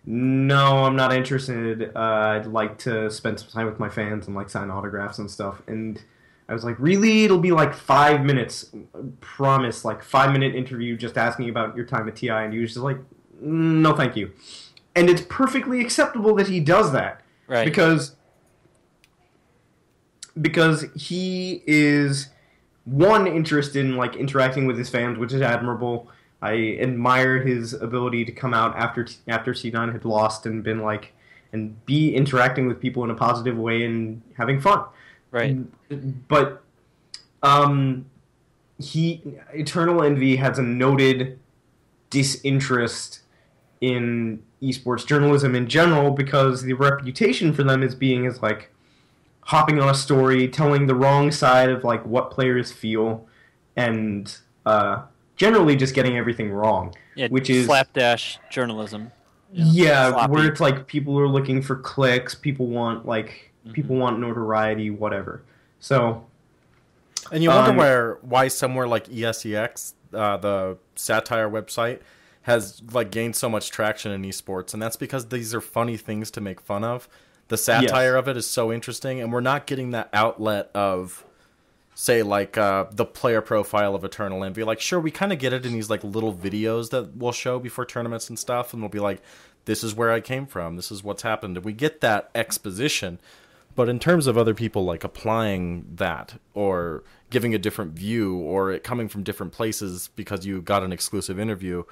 "No, I'm not interested. I'd like to spend some time with my fans and, like, sign autographs and stuff." And I was like, really? It'll be like 5 minutes, promise, like 5-minute interview just asking about your time at TI, and he was just like, no, thank you. And it's perfectly acceptable that he does that, right? Because he is one interested in like interacting with his fans, which is admirable. I admire his ability to come out after C9 had lost and been like and be interacting with people in a positive way and having fun. Right. But Eternal Envy has a noted disinterest in esports journalism in general because the reputation for them is being as like hopping on a story, telling the wrong side of like what players feel, and generally just getting everything wrong. Yeah, which is slapdash journalism. Yeah, sloppy. Where it's like people are looking for clicks, people want notoriety, whatever. So, and you wonder why somewhere like ESEX, the satire website, has like gained so much traction in esports, and that's because these are funny things to make fun of. The satire of it is so interesting, and we're not getting that outlet of, say, like the player profile of Eternal Envy. Like, sure, we kind of get it in these like little videos that we'll show before tournaments and stuff, and we'll be like, this is where I came from, this is what's happened, and we get that exposition. But in terms of other people like applying that or giving a different view or it coming from different places because you got an exclusive interview,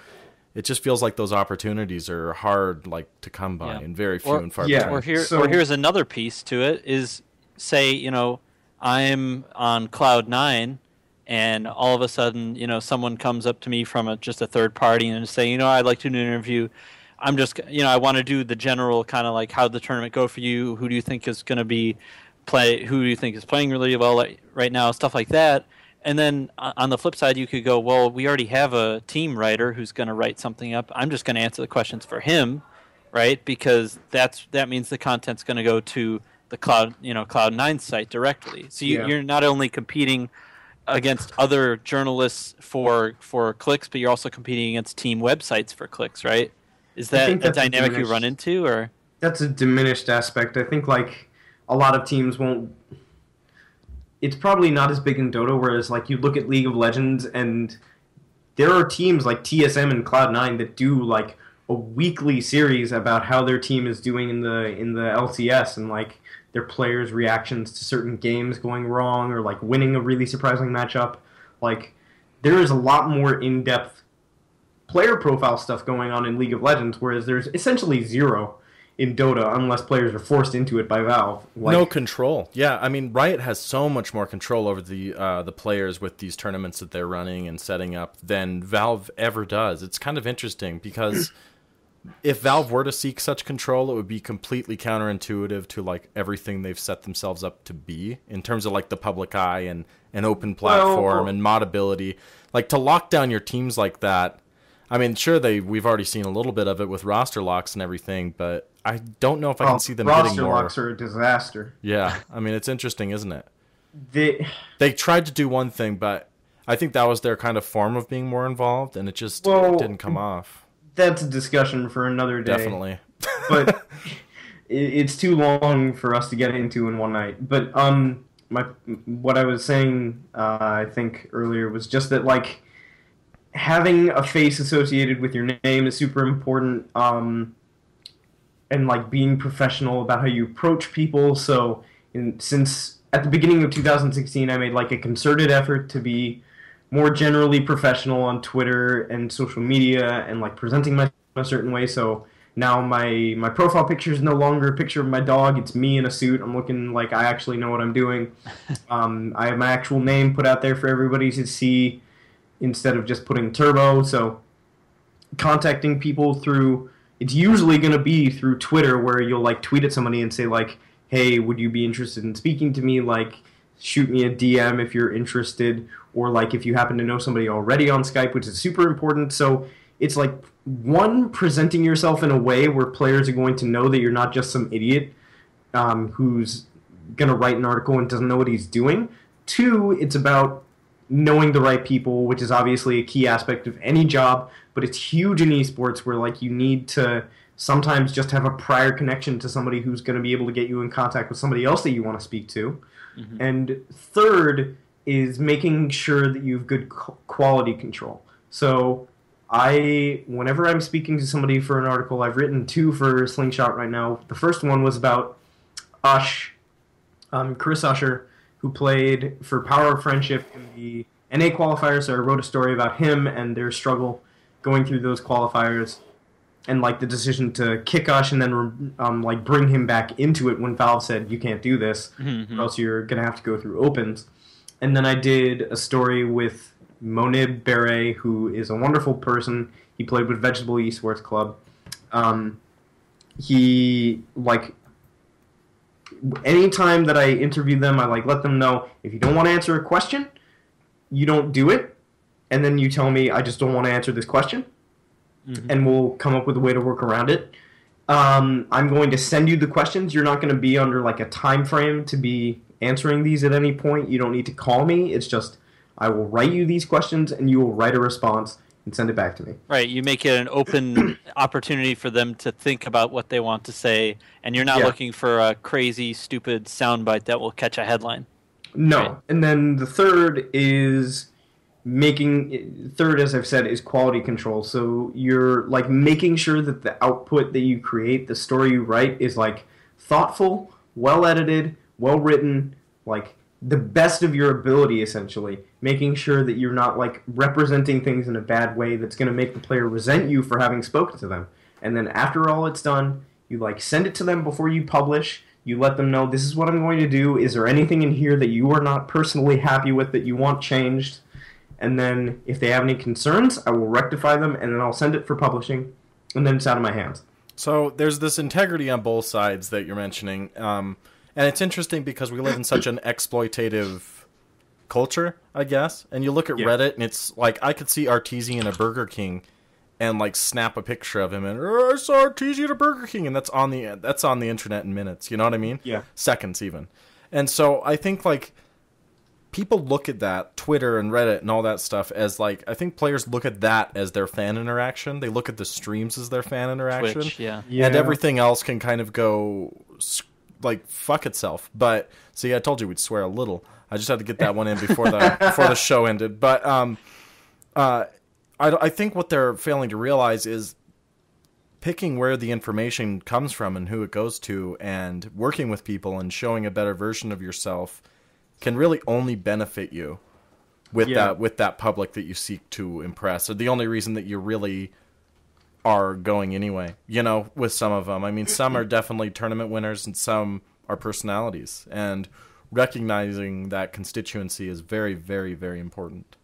it just feels like those opportunities are hard like to come by and very few and far between. Or here's another piece to it is, say, I'm on Cloud9 and all of a sudden, someone comes up to me from just a third party and say, I'd like to do an interview. I'm just, I want to do the general kind of like, how'd the tournament go for you? Who do you think is going to who do you think is playing really well right now? Stuff like that. And then on the flip side, you could go, well, we already have a team writer who's going to write something up. I'm just going to answer the questions for him, right? Because that means the content's going to go to the Cloud9 site directly. So you're not only competing against other journalists for clicks, but you're also competing against team websites for clicks, right? Is that a dynamic you run into, or? That's a diminished aspect. I think like a lot of teams won't. It's probably not as big in Dota, whereas like you look at League of Legends and there are teams like TSM and Cloud9 that do like a weekly series about how their team is doing in the LCS and like their players' reactions to certain games going wrong or like winning a really surprising matchup. Like there is a lot more in-depth player profile stuff going on in League of Legends, whereas there's essentially zero in Dota unless players are forced into it by Valve. Like, no control. Yeah, I mean, Riot has so much more control over the players with these tournaments that they're running and setting up than Valve ever does. It's kind of interesting because if Valve were to seek such control, it would be completely counterintuitive to like everything they've set themselves up to be in terms of like the public eye and an open platform and modability. Like to lock down your teams like that. I mean, sure, we've already seen a little bit of it with roster locks and everything, but I don't know if I can see them getting more. Roster locks are a disaster. Yeah, I mean, it's interesting, isn't it? They tried to do one thing, but I think that was their kind of form of being more involved, and it just didn't come off. That's a discussion for another day. Definitely. But it's too long for us to get into in one night. But what I was saying, I think, earlier was just that, like, having a face associated with your name is super important, and like being professional about how you approach people. So since at the beginning of 2016, I made like a concerted effort to be more generally professional on Twitter and social media and like presenting myself in a certain way. So now my profile picture is no longer a picture of my dog. It's me in a suit. I'm looking like I actually know what I'm doing. I have my actual name put out there for everybody to see, instead of just putting Turbo. So contacting people it's usually going to be through Twitter, where you'll like tweet at somebody and say like, hey, would you be interested in speaking to me? Like, shoot me a DM if you're interested, or like if you happen to know somebody already on Skype, which is super important. So it's like, one, presenting yourself in a way where players are going to know that you're not just some idiot who's going to write an article and doesn't know what he's doing. Two, it's about knowing the right people, which is obviously a key aspect of any job, but it's huge in esports where like you need to sometimes just have a prior connection to somebody who's going to be able to get you in contact with somebody else that you want to speak to. And third is making sure that you have good quality control. So whenever I'm speaking to somebody for an article, I've written 2 for Slingshot right now. The first one was about Ush, Chris Usher, who played for Power of Friendship in the NA qualifiers. So I wrote a story about him and their struggle going through those qualifiers, and like the decision to kick Ush and then like bring him back into it when Valve said you can't do this, or else you're gonna have to go through opens. And then I did a story with Monib Beret, who is a wonderful person. He played with Vegetable Esports Club. He like anytime that I interview them, I like let them know if you don't want to answer a question, you don't do it, and then you tell me I just don't want to answer this question. And we'll come up with a way to work around it. I'm going to send you the questions. You're not going to be under like a time frame to be answering these at any point. You don't need to call me. It's just I will write you these questions and you will write a response and send it back to me. Right. You make it an open opportunity for them to think about what they want to say, and you're not looking for a crazy, stupid soundbite that will catch a headline. No. Right. And then the third is as I've said, is quality control. So you're like making sure that the output that you create, the story you write, is like thoughtful, well edited, well written, like the best of your ability, essentially. Making sure that you're not like representing things in a bad way that's going to make the player resent you for having spoken to them. And then after all it's done, you like send it to them before you publish. You let them know, this is what I'm going to do. Is there anything in here that you are not personally happy with that you want changed? And then if they have any concerns, I will rectify them, and then I'll send it for publishing, and then it's out of my hands. So there's this integrity on both sides that you're mentioning. And it's interesting because we live in such an exploitative culture, I guess. And you look at Reddit, and it's like I could see Arteezy in a Burger King and like snap a picture of him, and I saw Arteezy at a Burger King, and that's on the internet in minutes. You know what I mean? Yeah. Seconds even. And so I think like people look at that, Twitter and Reddit and all that stuff, as like, I think players look at that as their fan interaction. They look at the streams as their fan interaction. Twitch, yeah. And everything else can kind of go, like, fuck itself. But, see, I told you we'd swear a little. I just had to get that one in before the show ended. But I think what they're failing to realize is picking where the information comes from and who it goes to, and working with people and showing a better version of yourself can really only benefit you with that public that you seek to impress, or the only reason that you really are going anyway. You know, with some of them, I mean, some are definitely tournament winners and some are personalities, and recognizing that constituency is very, very, very important.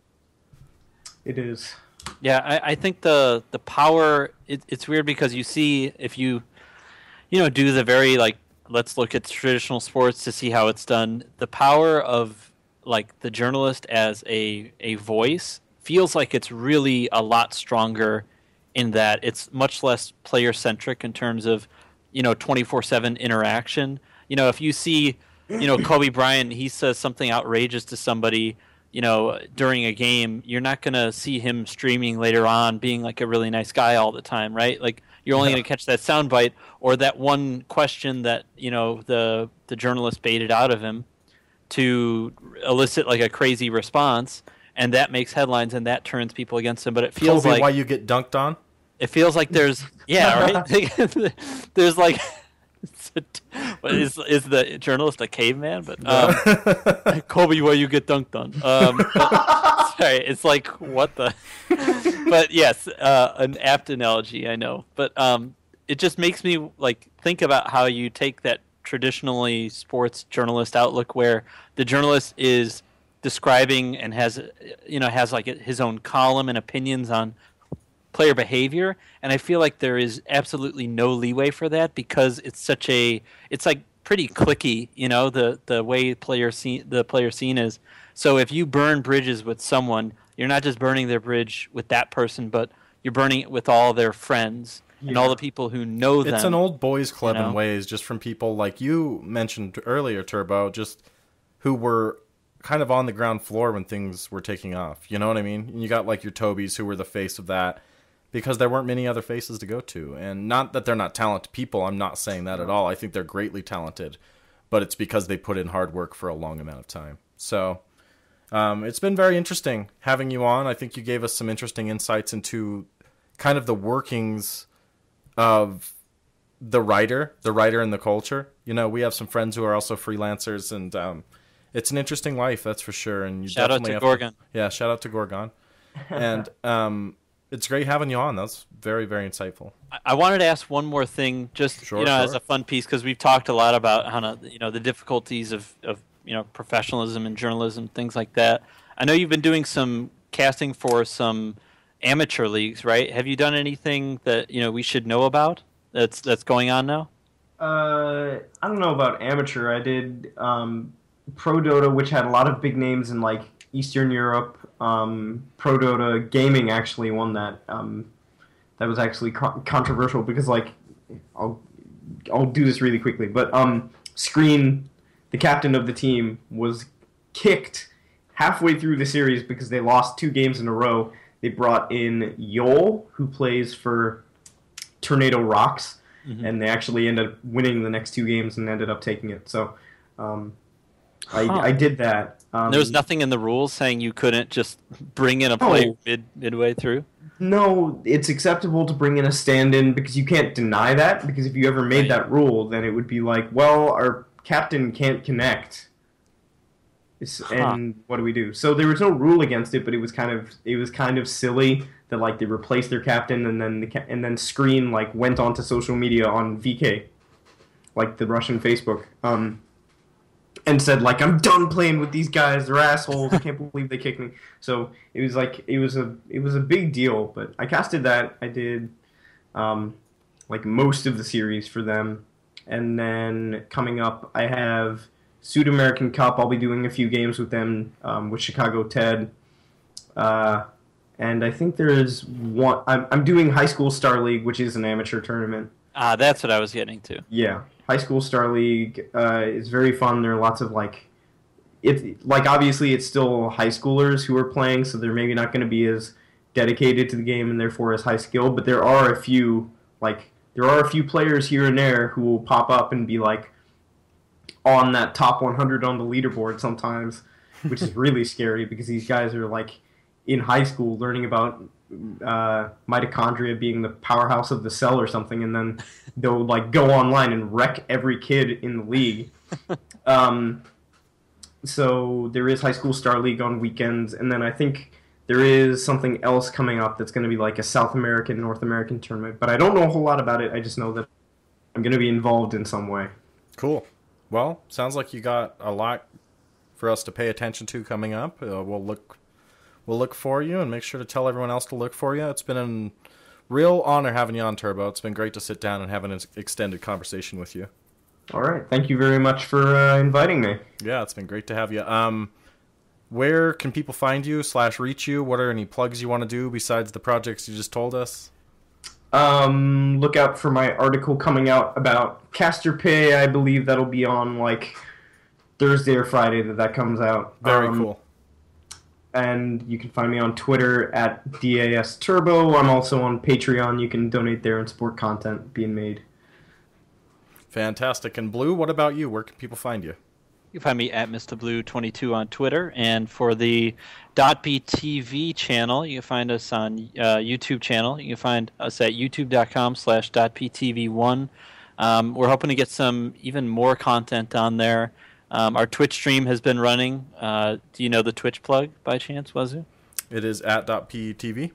It is. Yeah, I think the power, it's weird because you see, if you do the very like, let's look at traditional sports to see how it's done. The power of like the journalist as a voice feels like it's really a lot stronger in that it's much less player centric in terms of 24/7 interaction. If you see Kobe Bryant, he says something outrageous to somebody during a game, you're not going to see him streaming later on being like a really nice guy all the time, right? Like you're only going to catch that soundbite or that one question that the journalist baited out of him to elicit like a crazy response, and that makes headlines and that turns people against him. But it feels Kobe, like why you get dunked on? It feels like there's right. There's like. Is the journalist a caveman? But Kobe, where you get dunked on? Sorry, it's like what the. But yes, an apt analogy, I know. But it just makes me like think about how you take that traditionally sports journalist outlook, where the journalist is describing and has like his own column and opinions on player behavior, and I feel like there is absolutely no leeway for that because it's like pretty cliquey, the way the player scene is. So if you burn bridges with someone, you're not just burning their bridge with that person, but you're burning it with all their friends and all the people who know them. It's an old boys club in ways, just from people like you mentioned earlier, Turbo, just who were kind of on the ground floor when things were taking off. You know what I mean? And you got like your Tobys who were the face of that, because there weren't many other faces to go to. And not that they're not talented people, I'm not saying that at all. I think they're greatly talented. but it's because they put in hard work for a long amount of time. So it's been very interesting having you on. I think you gave us some interesting insights into kind of the workings of the writer and the culture. You know, we have some friends who are also freelancers, and it's an interesting life, that's for sure. And you shout out to Gorgon. Shout out to Gorgon. And it's great having you on. That's very, very insightful. I wanted to ask one more thing, just as a fun piece, because we've talked a lot about how the difficulties of professionalism and journalism, things like that. I know you've been doing some casting for some amateur leagues, right? Have you done anything that we should know about that's going on now? I don't know about amateur. I did Pro Dota, which had a lot of big names in like Eastern Europe. Pro Dota Gaming actually won that. That was actually controversial because, like, I'll do this really quickly, but Screen, the captain of the team, was kicked halfway through the series because they lost 2 games in a row. They brought in Yol, who plays for Tornado Rocks, and they actually ended up winning the next 2 games and ended up taking it. So I did that. There was nothing in the rules saying you couldn't just bring in a player midway through? No, it's acceptable to bring in a stand-in because you can't deny that, because if you ever made that rule, then it would be like, well, our captain can't connect. And what do we do? So there was no rule against it, but it was kind of silly that like they replaced their captain and then Screen like went onto social media on VK, like the Russian Facebook, and said like, I'm done playing with these guys, they're assholes, I can't believe they kicked me. So it was like it was a big deal. But I casted that. I did like most of the series for them, and then coming up I have Suit American Cup. I'll be doing a few games with them, with Chicago Ted, and I think there is one. I'm doing High School Star League, which is an amateur tournament. That's what I was getting to. Yeah, High School Star League is very fun. There are lots of obviously it's still high schoolers who are playing, so they're maybe not going to be as dedicated to the game and therefore as high skilled. But there are a few players here and there who will pop up and be like on that top 100 on the leaderboard sometimes, which is really scary because these guys are like in high school learning about mitochondria being the powerhouse of the cell or something, and then they'll like go online and wreck every kid in the league. So there is High School Star League on weekends, and then I think there is something else coming up that's going to be like a South American, North American tournament, but I don't know a whole lot about it. I just know that I'm going to be involved in some way. Cool. Well, sounds like you got a lot for us to pay attention to coming up. We'll look for you and make sure to tell everyone else to look for you. It's been a real honor having you on, Turbo. It's been great to sit down and have an extended conversation with you. All right. Thank you very much for inviting me. Yeah, it's been great to have you. Where can people find you / reach you? What are any plugs you want to do besides the projects you just told us? Look out for my article coming out about Caster Pay. I believe that'll be on like Thursday or Friday that comes out. Very cool. And you can find me on Twitter at DasTurbo. I'm also on Patreon. You can donate there and support content being made. Fantastic. And Blue, what about you? Where can people find you? You can find me at MrBlue22 on Twitter. And for the Dotp TV channel, you can find us on YouTube channel. You can find us at youtube.com/dotptv1. We're hoping to get some even more content on there. Our Twitch stream has been running. Do you know the Twitch plug by chance, Wazoo? It is at .ptv.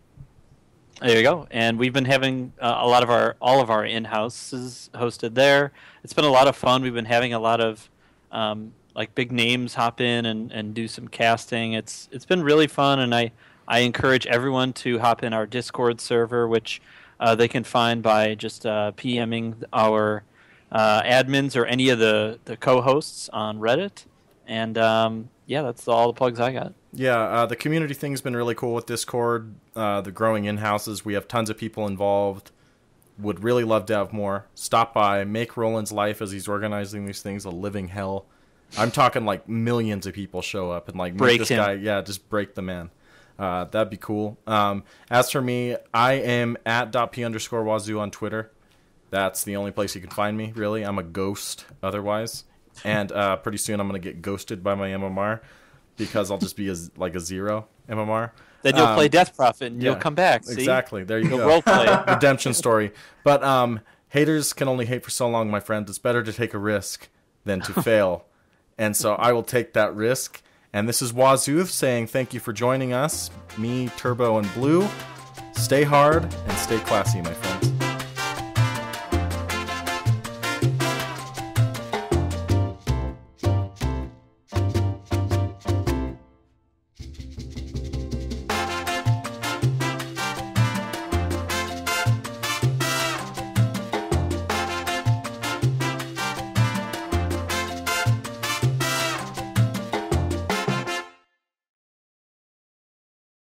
There you go. And we've been having all of our in-houses hosted there. It's been a lot of fun. We've been having a lot of like big names hop in and do some casting. It's been really fun, and I encourage everyone to hop in our Discord server, which they can find by just PMing our admins or any of the co-hosts on Reddit. And that's all the plugs I got. Yeah, the community thing's been really cool with Discord. The growing in-houses, we have tons of people involved. Would really love to have more. Stop by, make Roland's life as he's organizing these things a living hell. I'm talking like millions of people show up and like break make this him. guy, just break the man. That'd be cool. As for me, I am at .p_wazoo on Twitter. That's the only place you can find me, really. I'm a ghost otherwise. and pretty soon I'm going to get ghosted by my MMR because I'll just be like a 0 MMR. Then you'll play Death Prophet and you'll come back. See? Exactly. There you go. Role play. Redemption story. But haters can only hate for so long, my friend. It's better to take a risk than to fail. And so I will take that risk. And this is Wazoo saying thank you for joining us. Me, Turbo, and Blue. Stay hard and stay classy, my friends.